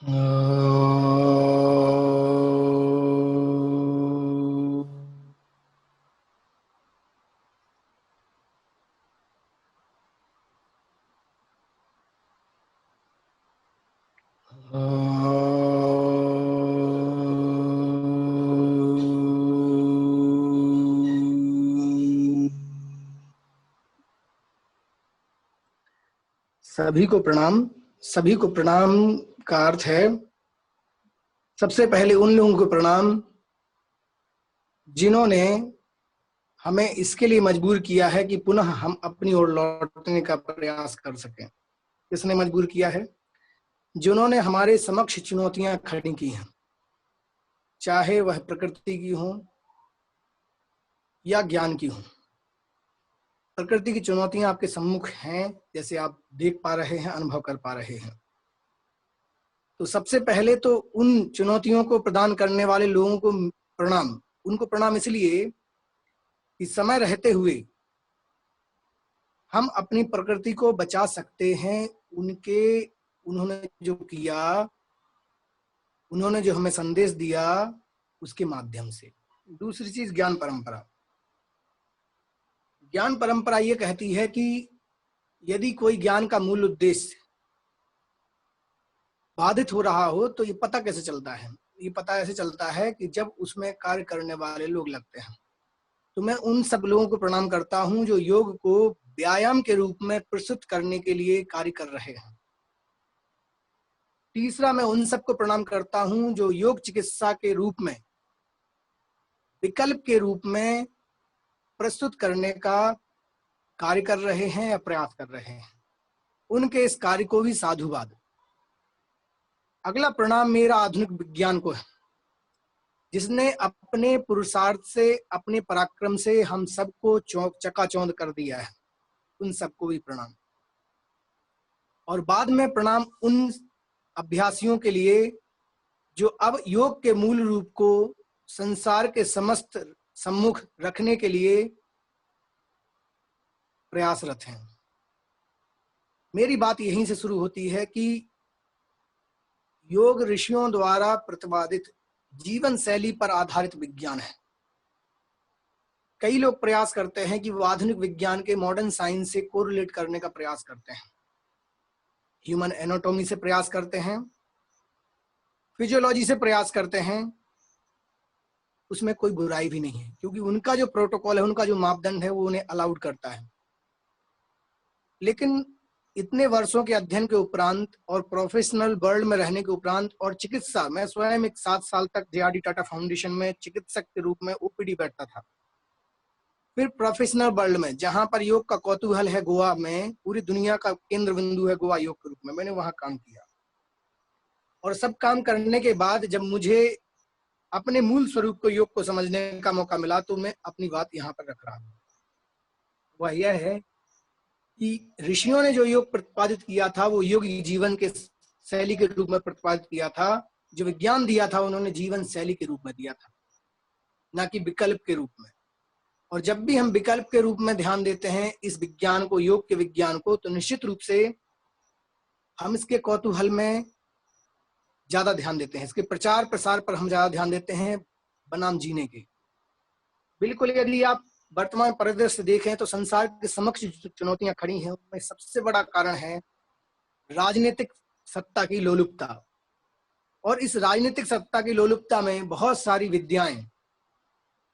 सभी को प्रणाम। सभी को प्रणाम का अर्थ है सबसे पहले उन लोगों को प्रणाम जिन्होंने हमें इसके लिए मजबूर किया है कि पुनः हम अपनी ओर लौटने का प्रयास कर सकें। किसने मजबूर किया है? जिन्होंने हमारे समक्ष चुनौतियां खड़ी की हैं, चाहे वह प्रकृति की हो या ज्ञान की हो। प्रकृति की चुनौतियां आपके सम्मुख हैं, जैसे आप देख पा रहे हैं, अनुभव कर पा रहे हैं। तो सबसे पहले तो उन चुनौतियों को प्रदान करने वाले लोगों को प्रणाम। उनको प्रणाम इसलिए कि समय रहते हुए हम अपनी प्रकृति को बचा सकते हैं। उन्होंने जो किया, उन्होंने जो हमें संदेश दिया, उसके माध्यम से। दूसरी चीज, ज्ञान परंपरा। ज्ञान परंपरा ये कहती है कि यदि कोई ज्ञान का मूल उद्देश्य बाधित हो रहा हो तो ये पता कैसे चलता है? ये पता ऐसे चलता है कि जब उसमें कार्य करने वाले लोग लगते हैं। तो मैं उन सब लोगों को प्रणाम करता हूं जो योग को व्यायाम के रूप में प्रस्तुत करने के लिए कार्य कर रहे हैं। तीसरा, मैं उन सबको प्रणाम करता हूं जो योग चिकित्सा के रूप में, विकल्प के रूप में प्रस्तुत करने का कार्य कर रहे हैं या प्रयास कर रहे हैं। उनके इस कार्य को भी साधुवाद। अगला प्रणाम मेरा आधुनिक विज्ञान को है, जिसने अपने पुरुषार्थ से, अपने पराक्रम से हम सबको चकाचौंध कर दिया है। उन सबको भी प्रणाम। और बाद में प्रणाम उन अभ्यासियों के लिए जो अब योग के मूल रूप को संसार के समस्त सम्मुख रखने के लिए प्रयासरत हैं। मेरी बात यहीं से शुरू होती है कि योग ऋषियों द्वारा प्रतिपादित जीवन शैली पर आधारित विज्ञान है। कई लोग प्रयास करते हैं कि वो आधुनिक विज्ञान के मॉडर्न साइंस से कोरिलेट करने का प्रयास करते हैं। ह्यूमन एनाटॉमी से प्रयास करते हैं, फिजियोलॉजी से प्रयास करते हैं। उसमें कोई बुराई भी नहीं है, क्योंकि उनका जो प्रोटोकॉल है, उनका जो मापदंड है, वो उन्हें अलाउड करता है। लेकिन इतने वर्षों के अध्ययन के उपरांत और प्रोफेशनल वर्ल्ड में रहने के उपरांत और चिकित्सा, मैं स्वयं एक 7 साल तक जे.आर.डी. टाटा फाउंडेशन में चिकित्सक के रूप में ओपीडी बैठता था। फिर प्रोफेशनल वर्ल्ड में, जहां पर योग का कौतूहल है, गोवा में पूरी दुनिया का केंद्र बिंदु है गोवा योग के रूप में, मैंने वहां काम किया। और सब काम करने के बाद जब मुझे अपने मूल स्वरूप को, योग को समझने का मौका मिला, तो मैं अपनी बात यहाँ पर रख रहा हूँ। वह यह है कि ऋषियों ने जो योग प्रतिपादित किया था, वो योग जीवन के शैली के रूप में प्रतिपादित किया था। जो विज्ञान दिया था, उन्होंने जीवन शैली के रूप में दिया था, ना कि विकल्प के रूप में। और जब भी हम विकल्प के रूप में ध्यान देते हैं इस विज्ञान को, योग के विज्ञान को, तो निश्चित रूप से हम इसके कौतूहल में ज्यादा ध्यान देते हैं, इसके प्रचार प्रसार पर हम ज्यादा ध्यान देते हैं बनाम जीने के। बिल्कुल, यदि आप वर्तमान परिदृश्य देखें तो संसार के समक्ष चुनौतियां खड़ी हैं, उनमें सबसे बड़ा कारण है राजनीतिक सत्ता की लोलुपता। और इस राजनीतिक सत्ता की लोलुपता में बहुत सारी विद्याएं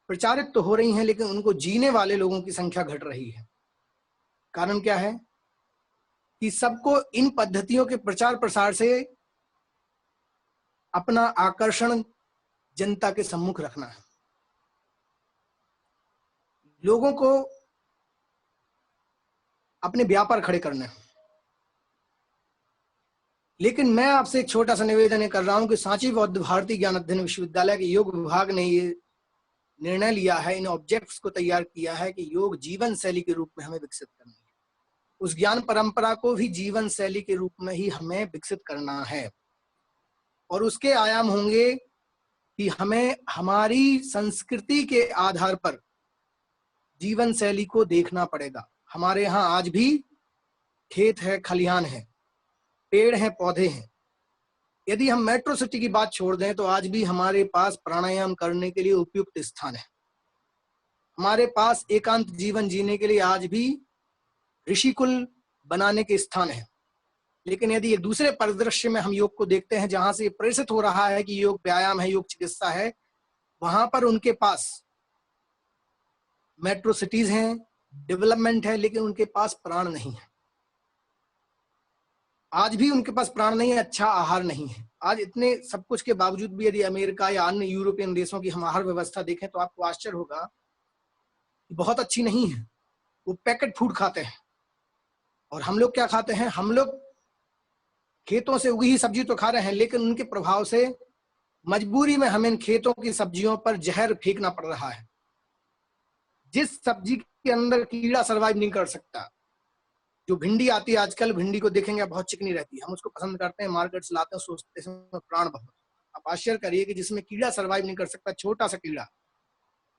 प्रचारित तो हो रही हैं, लेकिन उनको जीने वाले लोगों की संख्या घट रही है। कारण क्या है? कि सबको इन पद्धतियों के प्रचार प्रसार से अपना आकर्षण जनता के सम्मुख रखना है, लोगों को अपने व्यापार खड़े करना है। लेकिन मैं आपसे एक छोटा सा निवेदन कर रहा हूं कि सांची बौद्ध भारती ज्ञान अध्ययन विश्वविद्यालय के योग विभाग ने ये निर्णय लिया है, इन ऑब्जेक्ट्स को तैयार किया है कि योग जीवन शैली के रूप में हमें विकसित करना है। उस ज्ञान परंपरा को भी जीवन शैली के रूप में ही हमें विकसित करना है। और उसके आयाम होंगे कि हमें हमारी संस्कृति के आधार पर जीवन शैली को देखना पड़ेगा। हमारे यहाँ आज भी खेत है, खलिहान है, पेड़ हैं, पौधे हैं, यदि हम मेट्रो सिटी की बात छोड़ दें तो आज भी हमारे पास प्राणायाम करने के लिए उपयुक्त स्थान है। हमारे पास एकांत जीवन जीने के लिए आज भी ऋषिकुल बनाने के स्थान है। लेकिन यदि एक दूसरे परिदृश्य में हम योग को देखते हैं, जहां से ये प्रेषित हो रहा है कि योग व्यायाम है, योग चिकित्सा है, वहां पर उनके पास मेट्रो सिटीज हैं, डेवलपमेंट है, लेकिन उनके पास प्राण नहीं है। आज भी उनके पास प्राण नहीं है, अच्छा आहार नहीं है। आज इतने सब कुछ के बावजूद भी यदि अमेरिका या अन्य यूरोपियन देशों की हम आहार व्यवस्था देखें तो आपको आश्चर्य होगा, बहुत अच्छी नहीं है। वो पैकेट फूड खाते हैं। और हम लोग क्या खाते हैं? हम लोग खेतों से उगी ही सब्जी तो खा रहे हैं, लेकिन उनके प्रभाव से मजबूरी में हमें इन खेतों की सब्जियों पर जहर फेंकना पड़ रहा है। जिस सब्जी के अंदर कीड़ा सरवाइव नहीं कर सकता, जो भिंडी आती है आजकल, भिंडी को देखेंगे बहुत चिकनी रहती है, हम उसको पसंद करते हैं, मार्केट से लाते हैं, सोचते हैं इसमें प्राण बहुत। आप आश्चर्य करिए कि जिसमें कीड़ा सरवाइव नहीं कर सकता, छोटा सा कीड़ा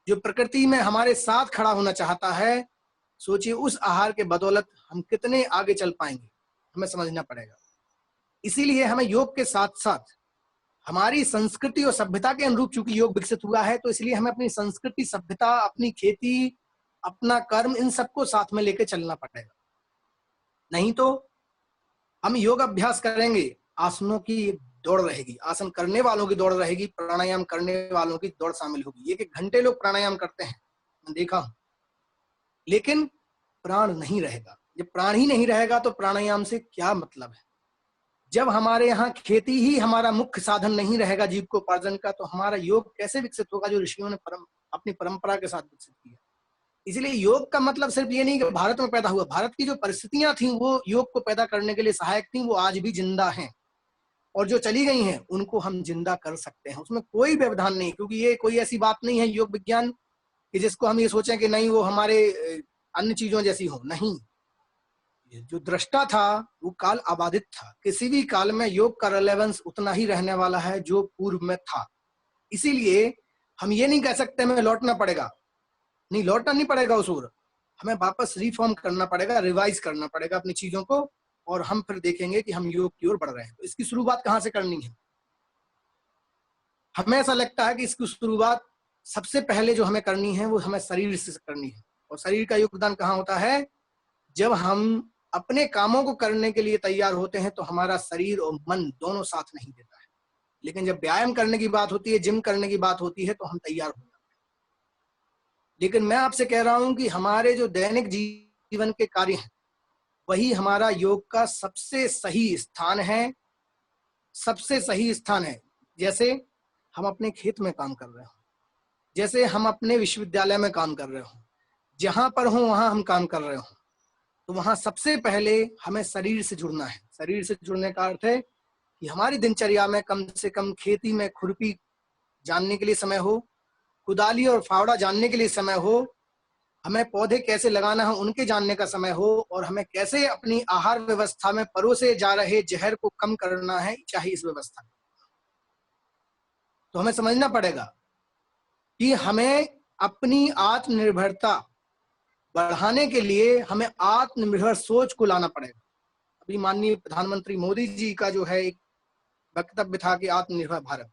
जो प्रकृति में हमारे साथ खड़ा होना चाहता है, सोचिए उस आहार के बदौलत हम कितने आगे चल पाएंगे, हमें समझना पड़ेगा। इसीलिए हमें योग के साथ साथ हमारी संस्कृति और सभ्यता के अनुरूप चूंकि योग विकसित हुआ है, तो इसलिए हमें अपनी संस्कृति, सभ्यता, अपनी खेती, अपना कर्म, इन सबको साथ में लेकर चलना पड़ेगा। नहीं तो हम योग अभ्यास करेंगे, आसनों की दौड़ रहेगी, आसन करने वालों की दौड़ रहेगी, प्राणायाम करने वालों की दौड़ शामिल होगी। 1-1 घंटे लोग प्राणायाम करते हैं, मैं देखा हूं, लेकिन प्राण नहीं रहेगा। जब प्राण ही नहीं रहेगा तो प्राणायाम से क्या मतलब है? जब हमारे यहाँ खेती ही हमारा मुख्य साधन नहीं रहेगा जीविकोपार्जन का, तो हमारा योग कैसे विकसित होगा जो ऋषियों ने अपनी परंपरा के साथ विकसित किया। इसलिए योग का मतलब सिर्फ ये नहीं कि भारत में पैदा हुआ। भारत की जो परिस्थितियां थी वो योग को पैदा करने के लिए सहायक थी, वो आज भी जिंदा हैं, और जो चली गई हैं उनको हम जिंदा कर सकते हैं। उसमें कोई व्यवधान नहीं, क्योंकि ये कोई ऐसी बात नहीं है योग विज्ञान कि जिसको हम ये सोचें कि नहीं वो हमारे अन्य चीजों जैसी हो। नहीं, जो दृष्टा था वो काल आबादित था। किसी भी काल में योग का रेलेवेंस उतना ही रहने वाला है जो पूर्व में था। इसीलिए हम ये नहीं कह सकते हमें लौटना पड़ेगा, नहीं लौटना नहीं पड़ेगा उस ओर, हमें वापस रिफॉर्म करना पड़ेगा, रिवाइज करना पड़ेगा अपनी चीजों को, और हम फिर देखेंगे कि हम योग की ओर बढ़ रहे हैं। तो इसकी शुरुआत कहाँ से करनी है? हमें ऐसा लगता है कि इसकी शुरुआत सबसे पहले जो हमें करनी है वो हमें शरीर से करनी है। और शरीर का योगदान कहाँ होता है? जब हम अपने कामों को करने के लिए तैयार होते हैं तो हमारा शरीर और मन दोनों साथ नहीं देता है। लेकिन जब व्यायाम करने की बात होती है, जिम करने की बात होती है, तो हम तैयार हो जाते हैं। लेकिन मैं आपसे कह रहा हूं कि हमारे जो दैनिक जीवन के कार्य हैं वही हमारा योग का सबसे सही स्थान है, सबसे सही स्थान है। जैसे हम अपने खेत में काम कर रहे हो, जैसे हम अपने विश्वविद्यालय में काम कर रहे हो, जहां पर हो वहां हम काम कर रहे हो, तो वहां सबसे पहले हमें शरीर से जुड़ना है। शरीर से जुड़ने का अर्थ है कि हमारी दिनचर्या में कम से कम खेती में खुरपी जानने के लिए समय हो, कुदाली और फावड़ा जानने के लिए समय हो, हमें पौधे कैसे लगाना है उनके जानने का समय हो, और हमें कैसे अपनी आहार व्यवस्था में परोसे जा रहे जहर को कम करना है, चाहे इस व्यवस्था में। तो हमें समझना पड़ेगा कि हमें अपनी आत्मनिर्भरता बढ़ाने के लिए हमें आत्मनिर्भर सोच को लाना पड़ेगा। अभी माननीय प्रधानमंत्री मोदी जी का जो है एक वक्तव्य था कि आत्मनिर्भर भारत,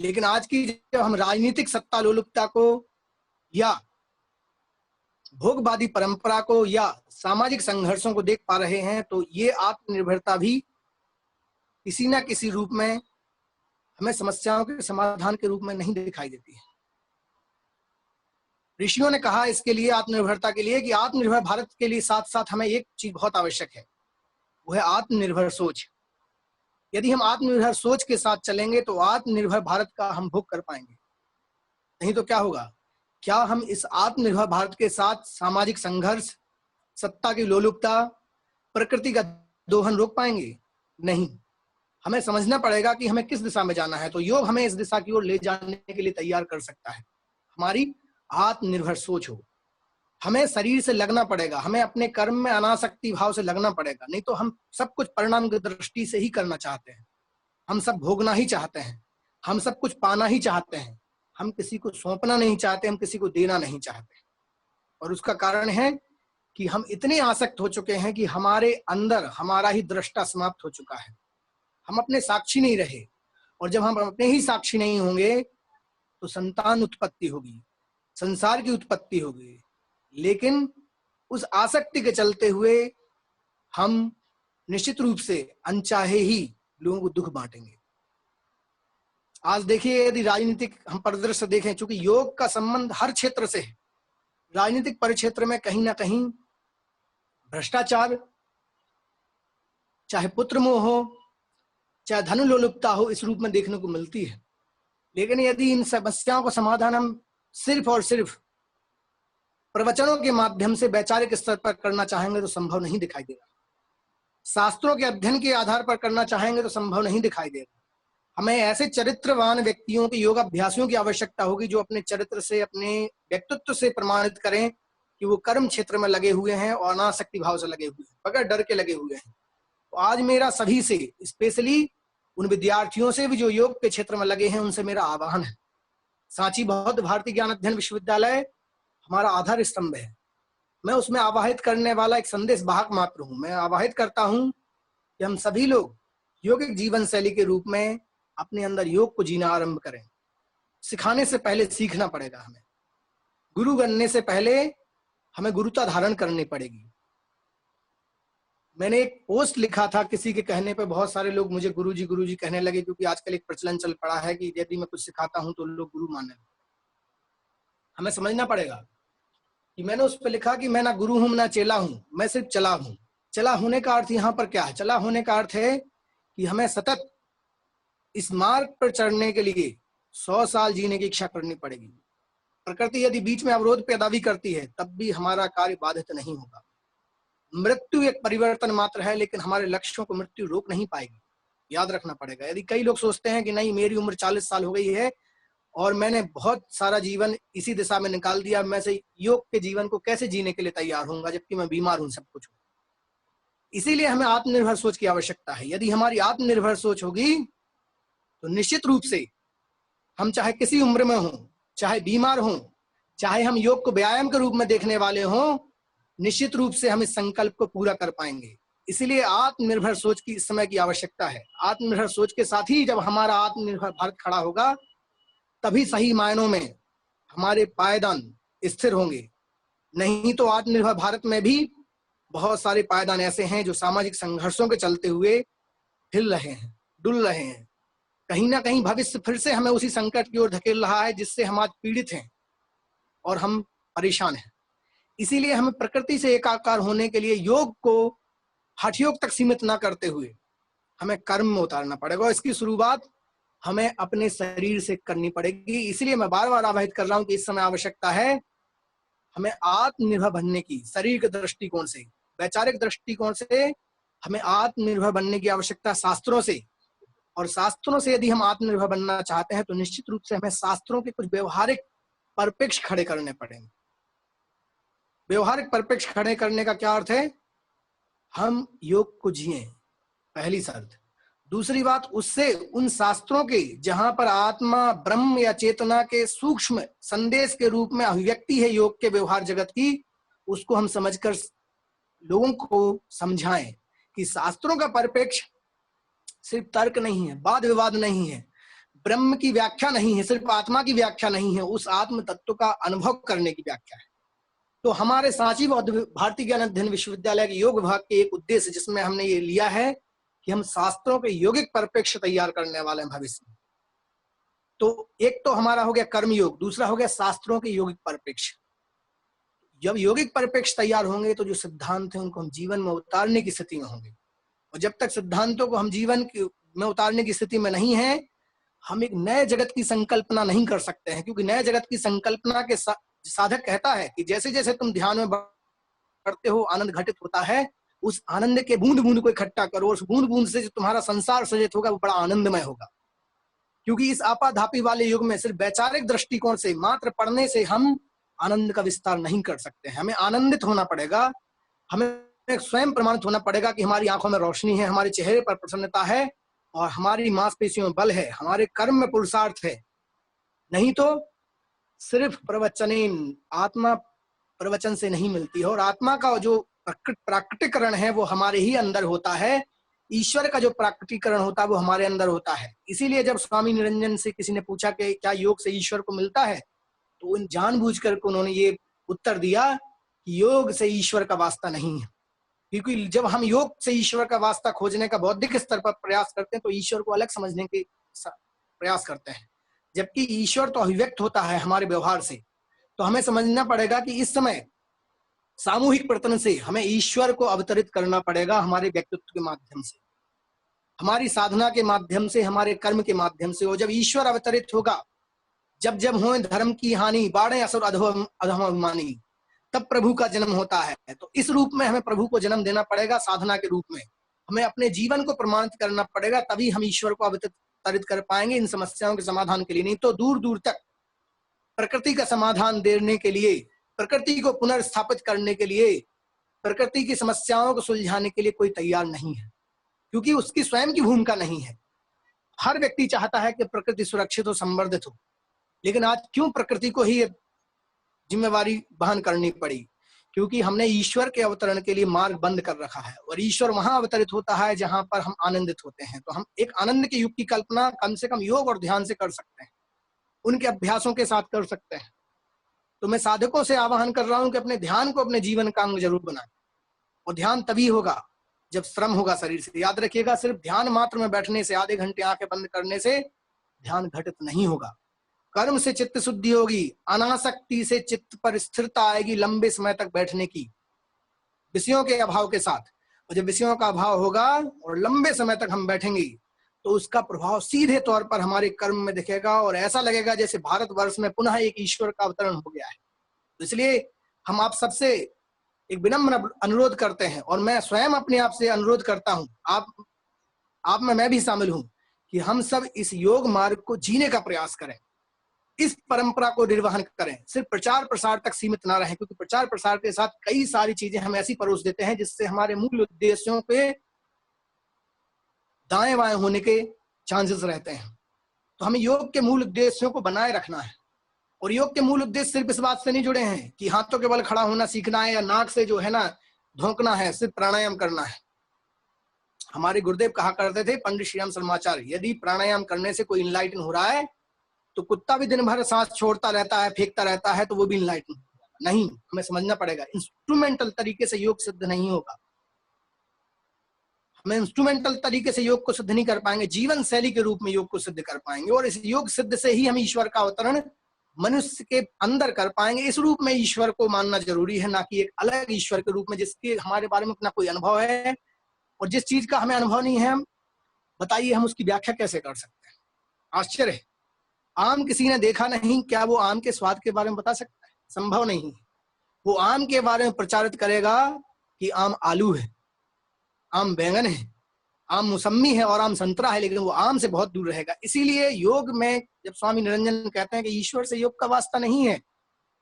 लेकिन आज की जब हम राजनीतिक सत्ता लोलुपता को या भोगवादी परंपरा को या सामाजिक संघर्षों को देख पा रहे हैं, तो ये आत्मनिर्भरता भी किसी ना किसी रूप में हमें समस्याओं के समाधान के रूप में नहीं दिखाई देती है। ऋषियों ने कहा इसके लिए, आत्मनिर्भरता के लिए, कि आत्मनिर्भर भारत के लिए साथ साथ हमें एक चीज बहुत आवश्यक है, वो है आत्मनिर्भर सोच। यदि हम आत्मनिर्भर सोच के साथ चलेंगे तो आत्मनिर्भर भारत का हम भोग कर पाएंगे। नहीं तो क्या होगा? क्या हम इस आत्मनिर्भर भारत के साथ सामाजिक संघर्ष, सत्ता की लोलुपता, प्रकृति का दोहन रोक पाएंगे? नहीं। हमें समझना पड़ेगा कि हमें किस दिशा में जाना है। तो योग हमें इस दिशा की ओर ले जाने के लिए तैयार कर सकता है। हमारी आत्मनिर्भर सोच हो, हमें शरीर से लगना पड़ेगा, हमें अपने कर्म में अनासक्ति भाव से लगना पड़ेगा। नहीं तो हम सब कुछ परिणाम की दृष्टि से ही करना चाहते हैं, हम सब भोगना ही चाहते हैं, हम सब कुछ पाना ही चाहते हैं, हम किसी को सौंपना नहीं चाहते, हम किसी को देना नहीं चाहते। और उसका कारण है कि हम इतने आसक्त हो चुके हैं कि हमारे अंदर हमारा ही दृष्टा समाप्त हो चुका है। हम अपने साक्षी नहीं रहे, और जब हम अपने ही साक्षी नहीं होंगे तो संतान उत्पत्ति होगी, संसार की उत्पत्ति होगी, लेकिन उस आसक्ति के चलते हुए हम निश्चित रूप से अनचाहे ही लोगों को दुख बांटेंगे। आज देखिए, यदि राजनीतिक हम परिदृश्य देखें, चूंकि योग का संबंध हर क्षेत्र से है, राजनीतिक परिक्षेत्र में कहीं ना कहीं भ्रष्टाचार, चाहे पुत्र मोह हो, चाहे धन लोलुपता हो, इस रूप में देखने को मिलती है। लेकिन यदि इन समस्याओं का समाधान हम सिर्फ और सिर्फ प्रवचनों के माध्यम से वैचारिक स्तर पर करना चाहेंगे तो संभव नहीं दिखाई देगा। शास्त्रों के अध्ययन के आधार पर करना चाहेंगे तो संभव नहीं दिखाई देगा। हमें ऐसे चरित्रवान व्यक्तियों के, योगाभ्यासियों की आवश्यकता होगी जो अपने चरित्र से, अपने व्यक्तित्व से प्रमाणित करें कि वो कर्म क्षेत्र में लगे हुए हैं और अनासक्ति भाव से लगे हुए हैं, बगैर डर के लगे हुए हैं। तो आज मेरा सभी से, स्पेशली उन विद्यार्थियों से भी जो योग के क्षेत्र में लगे हैं, उनसे मेरा आह्वान है। सांची बौद्ध भारतीय ज्ञान अध्ययन विश्वविद्यालय हमारा आधार स्तंभ है। मैं उसमें आवाहित करने वाला एक संदेश वाहक मात्र हूं। मैं आवाहित करता हूं कि हम सभी लोग योगिक जीवन शैली के रूप में अपने अंदर योग को जीना आरंभ करें। सिखाने से पहले सीखना पड़ेगा हमें। गुरु बनने से पहले हमें गुरुता धारण करनी पड़ेगी। मैंने एक पोस्ट लिखा था, किसी के कहने पे बहुत सारे लोग मुझे गुरुजी कहने लगे, क्योंकि आजकल एक प्रचलन चल पड़ा है कि यदि मैं कुछ सिखाता हूं तो लोग गुरु मानने लगे। हमें समझना पड़ेगा कि मैंने उस पर लिखा कि मैं ना गुरु हूं ना चेला हूं, मैं सिर्फ चला हूं। चला होने का अर्थ यहाँ पर क्या है? चला होने का अर्थ है कि हमें सतत इस मार्ग पर चढ़ने के लिए 100 साल जीने की इच्छा करनी पड़ेगी। प्रकृति यदि बीच में अवरोध पैदा भी करती है तब भी हमारा कार्य बाधित नहीं होगा। मृत्यु एक परिवर्तन मात्र है, लेकिन हमारे लक्ष्यों को मृत्यु रोक नहीं पाएगी। याद रखना पड़ेगा। यदि कई लोग सोचते हैं कि नहीं, मेरी उम्र 40 साल हो गई है और मैंने बहुत सारा जीवन इसी दिशा में निकाल दिया, मैं से योग के जीवन को कैसे जीने के लिए तैयार होऊंगा जबकि मैं बीमार हूं, सब कुछ हूं। इसीलिए हमें आत्मनिर्भर सोच की आवश्यकता है। यदि हमारी आत्मनिर्भर सोच होगी तो निश्चित रूप से हम चाहे किसी उम्र में हों, चाहे बीमार हों, चाहे हम योग को व्यायाम के रूप में देखने वाले हों, निश्चित रूप से हम इस संकल्प को पूरा कर पाएंगे। इसलिए आत्मनिर्भर सोच की इस समय की आवश्यकता है। आत्मनिर्भर सोच के साथ ही जब हमारा आत्मनिर्भर भारत खड़ा होगा तभी सही मायनों में हमारे पायदान स्थिर होंगे। नहीं तो आत्मनिर्भर भारत में भी बहुत सारे पायदान ऐसे हैं जो सामाजिक संघर्षों के चलते हुए हिल रहे हैं, डुल रहे हैं। कहीं ना कहीं भविष्य फिर से हमें उसी संकट की ओर धकेल रहा है जिससे हम आज पीड़ित हैं और हम परेशान हैं। इसीलिए हमें प्रकृति से एकाकार होने के लिए योग को हठ योग तक सीमित ना करते हुए हमें कर्म में उतारना पड़ेगा, और इसकी शुरुआत हमें अपने शरीर से करनी पड़ेगी। इसलिए मैं बार बार आवाहित कर रहा हूं कि इस समय आवश्यकता है हमें आत्मनिर्भर बनने की। शरीर के दृष्टिकोण से, वैचारिक दृष्टिकोण से हमें आत्मनिर्भर बनने की आवश्यकता शास्त्रों से। और शास्त्रों से यदि हम आत्मनिर्भर बनना चाहते हैं तो निश्चित रूप से हमें शास्त्रों के कुछ व्यवहारिक परिप्रेक्ष्य खड़े करने पड़ेंगे। व्यवहारिक परिप्रेक्ष्य खड़े करने का क्या अर्थ है? हम योग को जिए, पहली शर्त। दूसरी बात, उससे उन शास्त्रों के जहां पर आत्मा, ब्रह्म या चेतना के सूक्ष्म संदेश के रूप में अभिव्यक्ति है योग के व्यवहार जगत की, उसको हम समझकर लोगों को समझाएं कि शास्त्रों का परिप्रेक्ष्य सिर्फ तर्क नहीं है, वाद विवाद नहीं है, ब्रह्म की व्याख्या नहीं है, सिर्फ आत्मा की व्याख्या नहीं है, उस आत्म तत्व का अनुभव करने की व्याख्या है। तो हमारे सांची बौद्ध भारतीय ज्ञान अध्ययन विश्वविद्यालय के योग विभाग के एक उद्देश्य जिसमें हमने ये लिया है कि हम शास्त्रों के यौगिक परिप्रेक्ष्य तैयार करने वाले हैं भविष्य में। तो एक तो हमारा हो गया कर्म योग, दूसरा हो गया शास्त्रों के यौगिक परिप्रेक्ष्य। जब यौगिक परिप्रेक्ष्य तैयार होंगे तो जो सिद्धांत है उनको हम जीवन में उतारने की स्थिति में होंगे, और जब तक सिद्धांतों को हम जीवन में उतारने की स्थिति में नहीं है, हम एक नए जगत की संकल्पना नहीं कर सकते हैं। क्योंकि नए जगत की संकल्पना के साधक कहता है कि जैसे जैसे तुम ध्यान में बढ़ते हो आनंद घटित होता है, उस आनंद के बूंद बूंद को इकट्ठा करो, उस बूंद बूंद से जो तुम्हारा संसार सृजित होगा वो बड़ा आनंदमय होगा। क्योंकि इस आपाधापी वाले युग में सिर्फ वैचारिक दृष्टिकोण से, मात्र पढ़ने से हम आनंद का विस्तार नहीं कर सकते हैं। हमें आनंदित होना पड़ेगा, हमें स्वयं प्रमाणित होना पड़ेगा कि हमारी आंखों में रोशनी है, हमारे चेहरे पर प्रसन्नता है और हमारी मांसपेशियों में बल है, हमारे कर्म में पुरुषार्थ है। नहीं तो सिर्फ प्रवचन, आत्मा प्रवचन से नहीं मिलती है, और आत्मा का जो प्राकृतिकरण है वो हमारे ही अंदर होता है। ईश्वर का जो प्राकटीकरण होता है वो हमारे अंदर होता है। इसीलिए जब स्वामी निरंजन से किसी ने पूछा कि क्या योग से ईश्वर को मिलता है, तो उन जानबूझकर उन्होंने ये उत्तर दिया कि योग से ईश्वर का वास्ता नहीं है। क्योंकि जब हम योग से ईश्वर का वास्ता खोजने का बौद्धिक स्तर पर प्रयास करते हैं तो ईश्वर को अलग समझने के प्रयास करते हैं, जबकि ईश्वर तो अभिव्यक्त होता है हमारे व्यवहार से। तो हमें समझना पड़ेगा कि इस समय सामूहिक प्रयत्न से हमें ईश्वर को अवतरित करना पड़ेगा, हमारे व्यक्तित्व के माध्यम से, हमारी साधना के माध्यम से, हमारे कर्म के माध्यम से। और जब ईश्वर अवतरित होगा, जब जब हो धर्म की हानि, बाढ़े असुर अधम अभिमानी, तब प्रभु का जन्म होता है। तो इस रूप में हमें प्रभु को जन्म देना पड़ेगा, साधना के रूप में हमें अपने जीवन को प्रमाणित करना पड़ेगा, तभी हम ईश्वर को अवतरित कर पाएंगे इन समस्याओं के समाधान के लिए। नहीं तो दूर दूर तक प्रकृति का समाधान देने के लिए, प्रकृति को पुनर्स्थापित करने के लिए, प्रकृति की समस्याओं को सुलझाने के लिए कोई तैयार नहीं है, क्योंकि उसकी स्वयं की भूमिका नहीं है। हर व्यक्ति चाहता है कि प्रकृति सुरक्षित हो, संवर्धित हो, लेकिन आज क्यों प्रकृति को ही जिम्मेवारी वहन करनी पड़ी? क्योंकि हमने ईश्वर के अवतरण के लिए मार्ग बंद कर रखा है, और ईश्वर वहां अवतरित होता है जहां पर हम आनंदित होते हैं। तो हम एक आनंद के युग की कल्पना कम से कम योग और ध्यान से कर सकते हैं, उनके अभ्यासों के साथ कर सकते हैं। तो मैं साधकों से आह्वान कर रहा हूं कि अपने ध्यान को अपने जीवन का अंग जरूर बनाएं। और ध्यान तभी होगा जब श्रम होगा शरीर से। याद रखिएगा, सिर्फ ध्यान मात्र में बैठने से, आधे घंटे आंखें बंद करने से ध्यान घटित नहीं होगा। कर्म से चित्त शुद्धि होगी, अनासक्ति से चित्त पर स्थिरता आएगी लंबे समय तक बैठने की, विषयों के अभाव के साथ। और जब विषयों का अभाव होगा और लंबे समय तक हम बैठेंगे, तो उसका प्रभाव सीधे तौर पर हमारे कर्म में दिखेगा, और ऐसा लगेगा जैसे भारतवर्ष में पुनः एक ईश्वर का अवतरण हो गया है। तो इसलिए हम आप सबसे एक विनम्र अनुरोध करते हैं, और मैं स्वयं अपने आप से अनुरोध करता हूं, आप में मैं भी शामिल हूं, कि हम सब इस योग मार्ग को जीने का प्रयास करें, इस परंपरा को निर्वहन करें। सिर्फ प्रचार प्रसार तक सीमित ना रहें, क्योंकि प्रचार प्रसार के साथ कई सारी चीजें हम ऐसी परोस देते हैं जिससे हमारे मूल उद्देश्यों पे दाएं बाएं होने के चांसेस रहते हैं। तो हमें योग के मूल उद्देश्यों को बनाए रखना है, और योग के मूल उद्देश्य सिर्फ इस बात से नहीं जुड़े हैं कि हाथों के बल खड़ा होना सीखना है, या नाक से जो है ना धोंकना है, सिर्फ प्राणायाम करना है। हमारे गुरुदेव कहा करते थे, पंडित श्रीराम शर्माचार्य, यदि प्राणायाम करने से कोई इनलाइटन हो रहा है तो कुत्ता भी दिन भर सांस छोड़ता रहता है, फेंकता रहता है, तो वो भी इनलाइटन नहीं। हमें समझना पड़ेगा, इंस्ट्रूमेंटल तरीके से योग सिद्ध नहीं होगा। हमें इंस्ट्रूमेंटल तरीके से योग को सिद्ध नहीं कर पाएंगे, जीवन शैली के रूप में योग को सिद्ध कर पाएंगे, और इस योग सिद्ध से ही हम ईश्वर का अवतरण मनुष्य के अंदर कर पाएंगे। इस रूप में ईश्वर को मानना जरूरी है, ना कि एक अलग ईश्वर के रूप में जिसके हमारे बारे में अपना कोई अनुभव है, और जिस चीज का हमें अनुभव नहीं है, बताइए हम उसकी व्याख्या कैसे कर सकते हैं? आश्चर्य है। आम किसी ने देखा नहीं, क्या वो आम के स्वाद के बारे में बता सकता है? संभव नहीं। वो आम के बारे में प्रचारित करेगा कि आम आलू है, आम बैंगन है, आम मौसमी है और आम संतरा है, लेकिन वो आम से बहुत दूर रहेगा। इसीलिए योग में जब स्वामी निरंजन कहते हैं कि ईश्वर से योग का वास्ता नहीं है,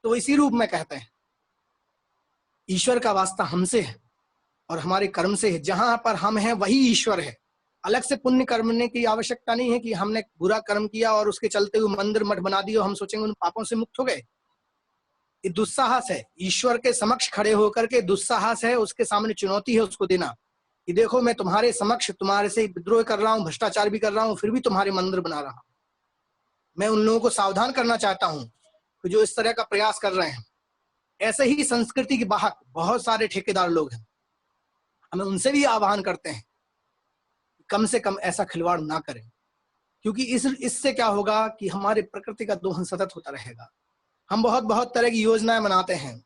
तो इसी रूप में कहते हैं ईश्वर का वास्ता हमसे है और हमारे कर्म से है। जहां पर हम हैं वही ईश्वर है। अलग से पुण्य करने की आवश्यकता नहीं है कि हमने बुरा कर्म किया और उसके चलते हुए मंदिर मठ बना दिए और हम सोचेंगे उन पापों से मुक्त हो गए। ये दुस्साहस है। ईश्वर के समक्ष खड़े होकर के दुस्साहस है, उसके सामने चुनौती है उसको देना कि देखो मैं तुम्हारे समक्ष तुम्हारे से विद्रोह कर रहा हूँ, भ्रष्टाचार भी कर रहा हूँ, फिर भी तुम्हारे मंदिर बना रहा हूं। मैं उन लोगों को सावधान करना चाहता हूं कि जो इस तरह का प्रयास कर रहे हैं। ऐसे ही संस्कृति के बाहर बहुत सारे ठेकेदार लोग हैं, हमें उनसे भी आह्वान करते हैं कम से कम ऐसा खिलवाड़ ना करें, क्योंकि इससे क्या होगा कि हमारे प्रकृति का दोहन सतत होता रहेगा। हम बहुत बहुत तरह की योजनाएं बनाते हैं,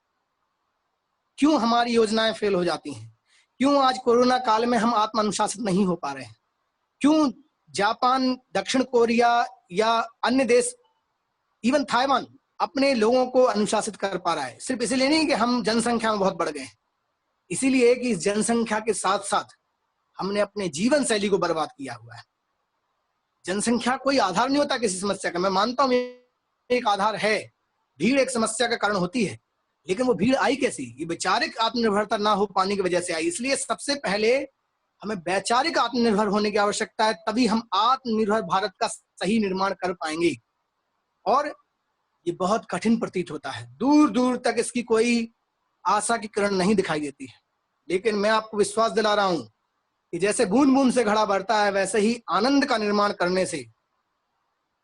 क्यों हमारी योजनाएं फेल हो जाती हैं? क्यों आज कोरोना काल में हम आत्म अनुशासित नहीं हो पा रहे हैं? क्यों जापान, दक्षिण कोरिया या अन्य देश, इवन ताइवान अपने लोगों को अनुशासित कर पा रहा है? सिर्फ इसलिए नहीं कि हम जनसंख्या में बहुत बढ़ गए, इसीलिए कि इस जनसंख्या के साथ साथ हमने अपने जीवन शैली को बर्बाद किया हुआ है। जनसंख्या कोई आधार नहीं होता किसी समस्या का। मैं मानता हूं एक आधार है, भीड़ एक समस्या का कारण होती है, लेकिन वो भीड़ आई कैसी? ये वैचारिक आत्मनिर्भरता ना हो पाने की वजह से आई। इसलिए सबसे पहले हमें वैचारिक आत्मनिर्भर होने की आवश्यकता है, तभी हम आत्मनिर्भर भारत का सही निर्माण कर पाएंगे। और ये बहुत कठिन प्रतीत होता है, दूर दूर तक इसकी कोई आशा की किरण नहीं दिखाई देती है, लेकिन मैं आपको विश्वास दिला रहा हूं कि जैसे बूंद बूंद से घड़ा भरता है, वैसे ही आनंद का निर्माण करने से,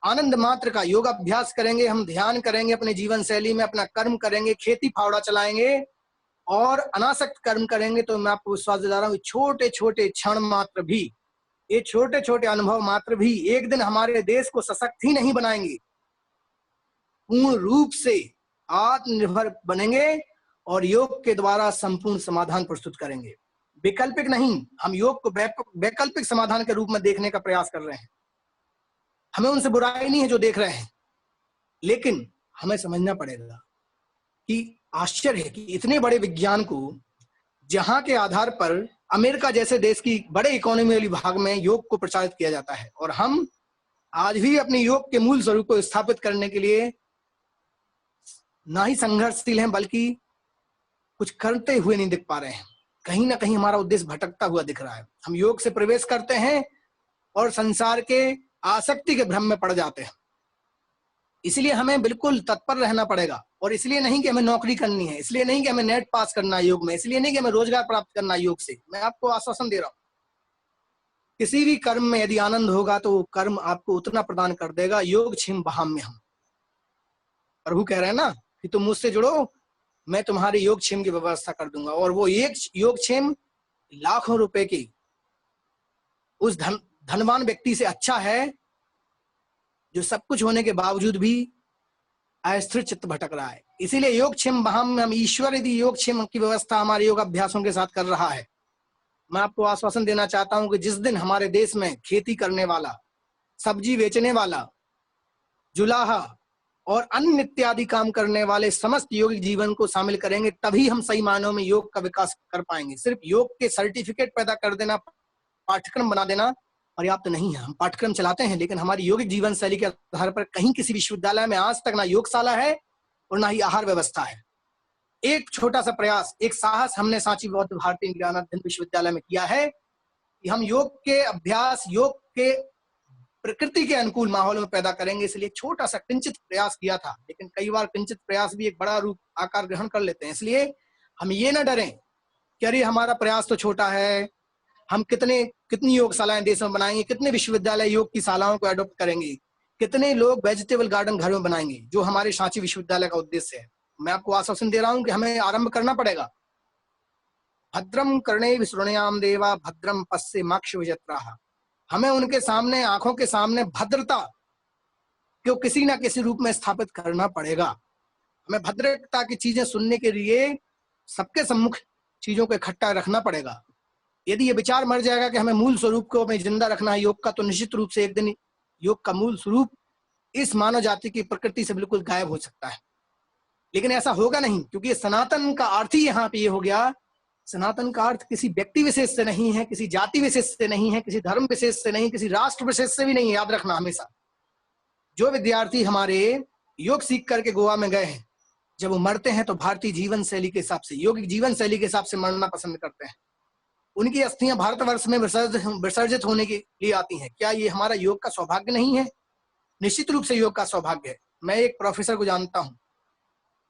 आनंद मात्र का योग अभ्यास करेंगे, हम ध्यान करेंगे, अपने जीवन शैली में अपना कर्म करेंगे, खेती फावड़ा चलाएंगे और अनासक्त कर्म करेंगे, तो मैं आपको विश्वास दिला रहा हूँ, छोटे छोटे क्षण मात्र भी, ये छोटे छोटे अनुभव मात्र भी एक दिन हमारे देश को सशक्त ही नहीं बनाएंगे, पूर्ण रूप से आत्मनिर्भर बनेंगे और योग के द्वारा संपूर्ण समाधान प्रस्तुत करेंगे। वैकल्पिक नहीं, हम योग को वैकल्पिक समाधान के रूप में देखने का प्रयास कर रहे हैं। हमें उनसे बुराई नहीं है जो देख रहे हैं, लेकिन हमें समझना पड़ेगा कि आश्चर्य है कि इतने बड़े विज्ञान को, जहां के आधार पर अमेरिका जैसे देश की बड़े इकोनॉमी वाली भाग में योग को प्रचारित किया जाता है, और हम आज भी अपने योग के मूल स्वरूप को स्थापित करने के लिए ना ही संघर्षशील हैं, बल्कि कुछ करते हुए नहीं दिख पा रहे हैं। कहीं ना कहीं हमारा उद्देश्य भटकता हुआ दिख रहा है। हम योग से प्रवेश करते हैं और संसार के आसक्ति के भ्रम में पड़ जाते हैं। इसलिए हमें बिल्कुल तत्पर रहना पड़ेगा, और इसलिए नहीं कि हमें नौकरी करनी है, इसलिए नहीं कि हमें नेट पास करना है योग में, इसलिए नहीं कि हमें रोजगार प्राप्त करना है योग से। मैं आपको आश्वासन दे रहा हूं, किसी भी कर्म में यदि आनंद होगा तो वो कर्म आपको उतना प्रदान कर देगा। योगक्षेम वहाम में हम प्रभु कह रहे हैं ना कि तुम मुझसे जुड़ो, मैं तुम्हारे योगक्षेम की व्यवस्था कर दूंगा। और वो एक योगक्षेम लाखों रुपए की उस धनवान व्यक्ति से अच्छा है जो सब कुछ होने के बावजूद भी अस्थिर चित्त भटक रहा है। इसीलिए योगक्षेम वहाम में हम, ईश्वर यदि योगक्षेम की व्यवस्था हमारे योग अभ्यासों के साथ कर रहा है, मैं आपको आश्वासन देना चाहता हूं कि जिस दिन हमारे देश में खेती करने वाला, सब्जी बेचने वाला, जुलाहा और अन्य इत्यादि काम करने वाले समस्त योगिक जीवन को शामिल करेंगे, तभी हम सही मायनों में योग का विकास कर पाएंगे। सिर्फ योग के सर्टिफिकेट पैदा कर देना, पाठ्यक्रम बना देना पर्याप्त तो नहीं है। हम पाठ्यक्रम चलाते हैं, लेकिन हमारी योगिक जीवन शैली के आधार पर कहीं किसी विश्वविद्यालय में आज तक ना योगशाला है और ना ही आहार व्यवस्था है। एक छोटा सा प्रयास, एक साहस हमने सांची बौद्ध भारती ज्ञानाध्ययन विश्वविद्यालय में किया है कि हम योग के अभ्यास, योग के प्रकृति के अनुकूल माहौल में पैदा करेंगे। इसलिए छोटा सा किंचित प्रयास किया था, लेकिन कई बार किंचित प्रयास भी एक बड़ा रूप आकार ग्रहण कर लेते हैं। इसलिए हम ये ना डरें कि अरे हमारा प्रयास तो छोटा है, हम कितनी योगशालाएं देश में बनाएंगे, कितने विश्वविद्यालय योग की शालाओं को अडॉप्ट करेंगे, कितने लोग वेजिटेबल गार्डन घर में बनाएंगे, जो हमारे सांची विश्वविद्यालय का उद्देश्य है। मैं आपको आश्वासन दे रहा हूं कि हमें आरंभ करना पड़ेगा। भद्रम कर्णे विसृणयाम देवा भद्रम पश्येमाक्ष विजत्राः। हमें उनके सामने, आंखों के सामने भद्रता को किसी ना किसी रूप में स्थापित करना पड़ेगा। हमें भद्रता की चीजें सुनने के लिए सबके सम्मुख चीजों को इकट्ठा रखना पड़ेगा। यदि ये विचार मर जाएगा कि हमें मूल स्वरूप को हमें जिंदा रखना है योग का, तो निश्चित रूप से एक दिन योग का मूल स्वरूप इस मानव जाति की प्रकृति से बिल्कुल गायब हो सकता है। लेकिन ऐसा होगा नहीं, क्योंकि सनातन का अर्थ ही यहाँ पे ये हो गया। सनातन का अर्थ किसी व्यक्ति विशेष से नहीं है, किसी जाति विशेष से नहीं है, किसी धर्म विशेष से नहीं, किसी राष्ट्र विशेष से भी नहीं है। याद रखना हमेशा, जो विद्यार्थी हमारे योग सीख करके गोवा में गए हैं, जब वो मरते हैं तो भारतीय जीवन शैली के हिसाब से, योगिक जीवन शैली के हिसाब से मरना पसंद करते हैं। उनकी अस्थियां भारतवर्ष में विसर्जित होने के लिए आती हैं। क्या ये हमारा योग का सौभाग्य नहीं है? निश्चित रूप से योग का सौभाग्य है। मैं एक प्रोफेसर को जानता हूं,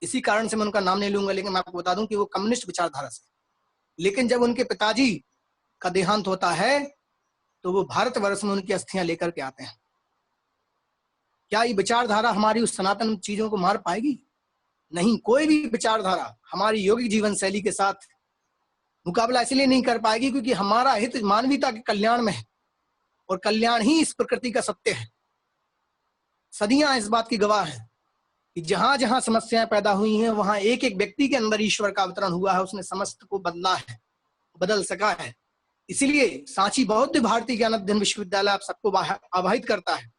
इसी कारण से मैं उनका नाम नहीं लूंगा, लेकिन मैं आपको बता दूं कि वो कम्युनिस्ट विचारधारा से, लेकिन जब उनके पिताजी का देहांत होता है तो वो भारतवर्ष में उनकी अस्थियां लेकर के आते हैं। क्या ये विचारधारा हमारी उस सनातन चीजों को मार पाएगी? नहीं, कोई भी विचारधारा हमारी योगिक जीवन शैली के साथ मुकाबला इसलिए नहीं कर पाएगी क्योंकि हमारा हित मानवीयता के कल्याण में है, और कल्याण ही इस प्रकृति का सत्य है। सदियां इस बात की गवाह है कि जहां जहां समस्याएं पैदा हुई हैं, वहां एक एक व्यक्ति के अंदर ईश्वर का अवतरण हुआ है, उसने समस्त को बदला है, बदल सका है। इसीलिए सांची बौद्ध भारती ज्ञानाध्ययन विश्वविद्यालय आप सबको आवाहित करता है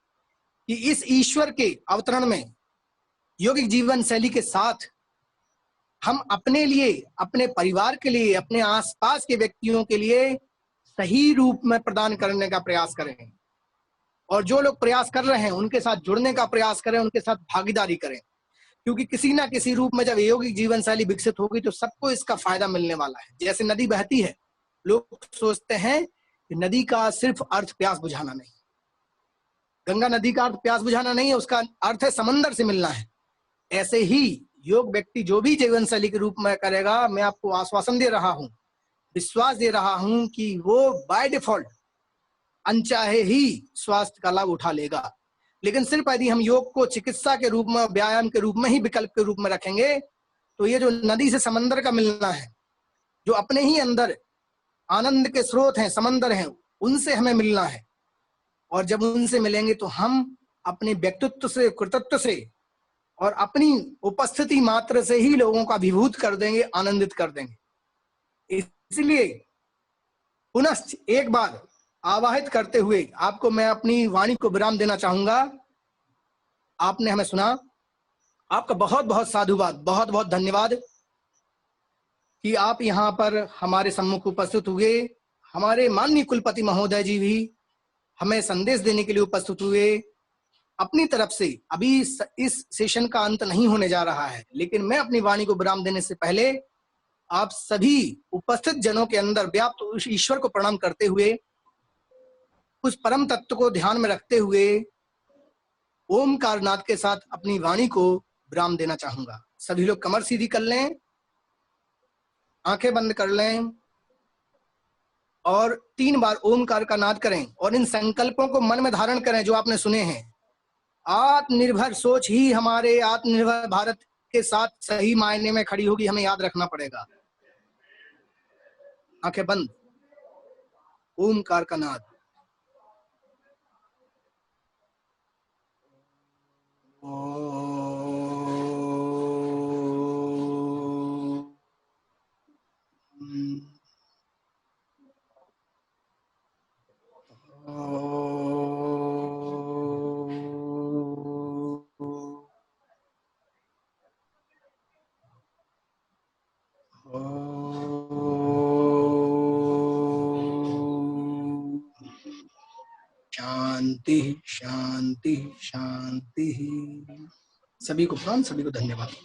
कि इस ईश्वर के अवतरण में योगिक जीवन शैली के साथ हम अपने लिए, अपने परिवार के लिए, अपने आसपास के व्यक्तियों के लिए सही रूप में प्रदान करने का प्रयास करें। और जो लोग प्रयास कर रहे हैं उनके साथ जुड़ने का प्रयास करें, उनके साथ भागीदारी करें, क्योंकि किसी ना किसी रूप में जब योगिक जीवन शैली विकसित होगी तो सबको इसका फायदा मिलने वाला है। जैसे नदी बहती है, लोग सोचते हैं कि नदी का सिर्फ अर्थ प्यास बुझाना नहीं, गंगा नदी का अर्थ प्यास बुझाना नहीं है, उसका अर्थ है समंदर से मिलना है। ऐसे ही योग व्यक्ति जो भी जीवन शैली के रूप में करेगा, मैं आपको आश्वासन दे रहा हूं विश्वास दे रहा हूं कि वो बाय डिफॉल्ट अनचाहे ही स्वास्थ्य का लाभ उठा लेगा। लेकिन सिर्फ यदि हम योग को चिकित्सा के रूप में, व्यायाम के रूप में ही विकल्प के रूप में रखेंगे, तो ये जो नदी से समंदर का मिलना है, जो अपने ही अंदर आनंद के स्रोत हैं, समंदर हैं, उनसे हमें मिलना है। और जब उनसे मिलेंगे तो हम अपने व्यक्तित्व से, कृतित्व से और अपनी उपस्थिति मात्र से ही लोगों का अभिभूत कर देंगे, आनंदित कर देंगे। इसलिए पुनः एक बार आवाहित करते हुए आपको मैं अपनी वाणी को विराम देना चाहूंगा। आपने हमें सुना, आपका बहुत बहुत साधुवाद, बहुत बहुत धन्यवाद कि आप यहाँ पर हमारे सम्मुख उपस्थित हुए। हमारे माननीय कुलपति महोदय जी भी हमें संदेश देने के लिए उपस्थित हुए। अपनी तरफ से अभी इस सेशन का अंत नहीं होने जा रहा है, लेकिन मैं अपनी वाणी को विराम देने से पहले आप सभी उपस्थित जनों के अंदर व्याप्त उस ईश्वर को प्रणाम करते हुए, उस परम तत्व को ध्यान में रखते हुए ओमकार नाद के साथ अपनी वाणी को विराम देना चाहूंगा। सभी लोग कमर सीधी कर लें, आंखें बंद कर लें और 3 बार ओमकार का नाद करें और इन संकल्पों को मन में धारण करें जो आपने सुने हैं। आत्मनिर्भर सोच ही हमारे आत्मनिर्भर भारत के साथ सही मायने में खड़ी होगी, हमें याद रखना पड़ेगा। आंखें बंद, ओमकार का नाद। शांति शांति शांति। सभी को प्रणाम, सभी को धन्यवाद।